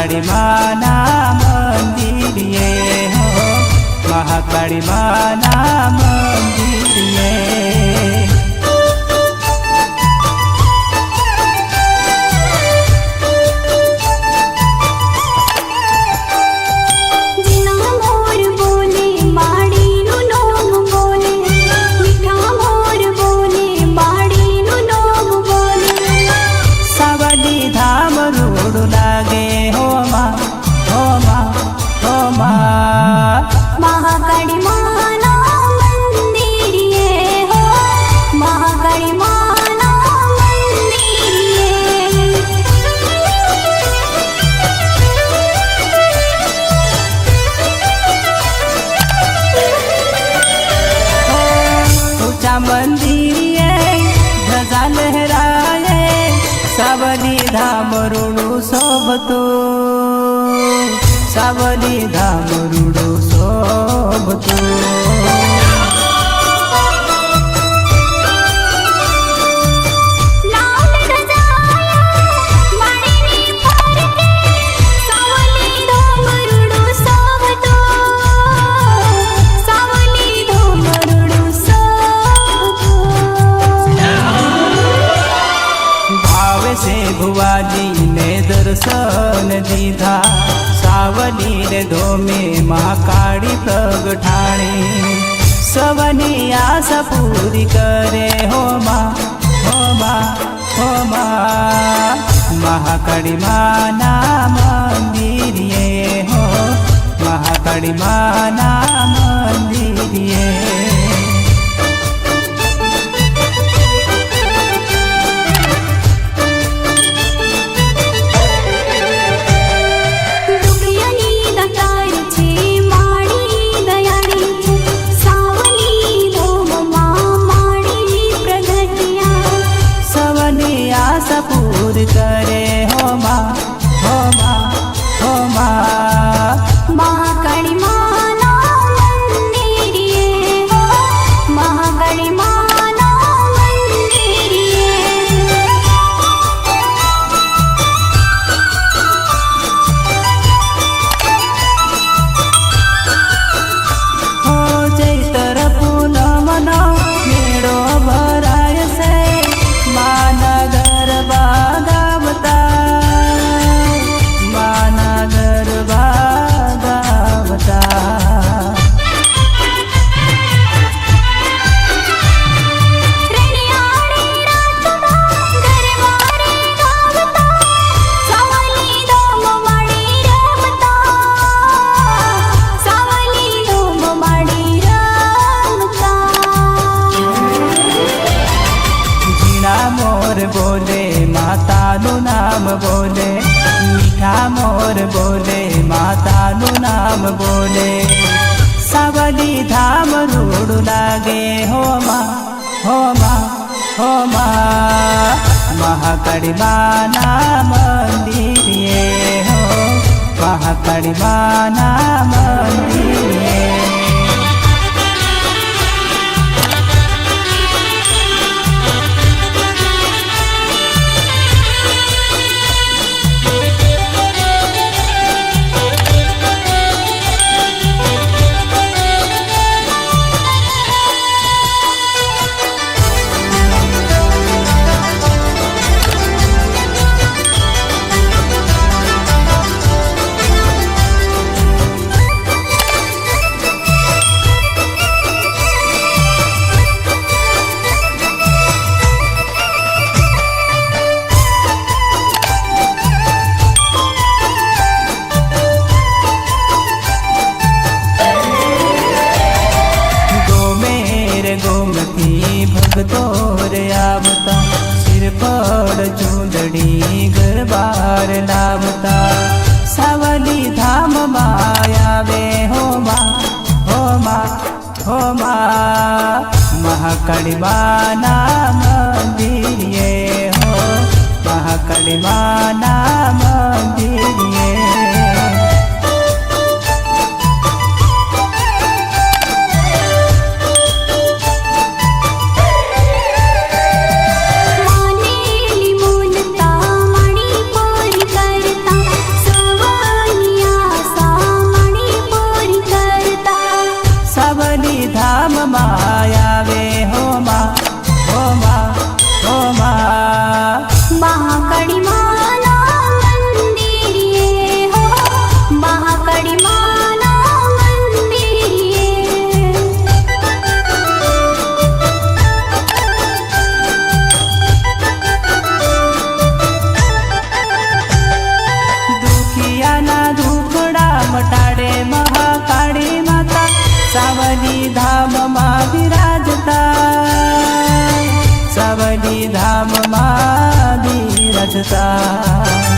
महाकाली माना मंदिरिये हो महाकाली माना मंदिरिये मंदिरिये ध्वजा लहराए सावली धाम रुडू शोभतो सावली धाम रुडू शोभतो भुवाजी ने दर्शन दीधा सावली रे धोमे महाकाली प्रगटाणी सवनी आशा पूरी करे हो माँ महाकाली माना मंदिरिये हो महाकाली माना मंदिरिये पूर करे हो माँ महाकाली माना मंदिरिये हो महाकाली माना मंदिरिये हो चैतर पूनम नो मेळो भराय से माना गरबा गावता माना गरबा गावता मोर बोले मातानु नाम बोले मीठा मोर बोले मातानु नाम बोले सावली धाम रूडू लागे हो माँ महाकाली माना मंदिरिये हो महाकाली माना मंदिरिये भगतोर आवता सिर पर चूंदड़ी गरबार लावता सावली धाम मायावे हो माँ महाकाली माना मंदिरिये हो महाकाली माना मंदिरिये मानेली मूलता मणिपुरी करता નાચતા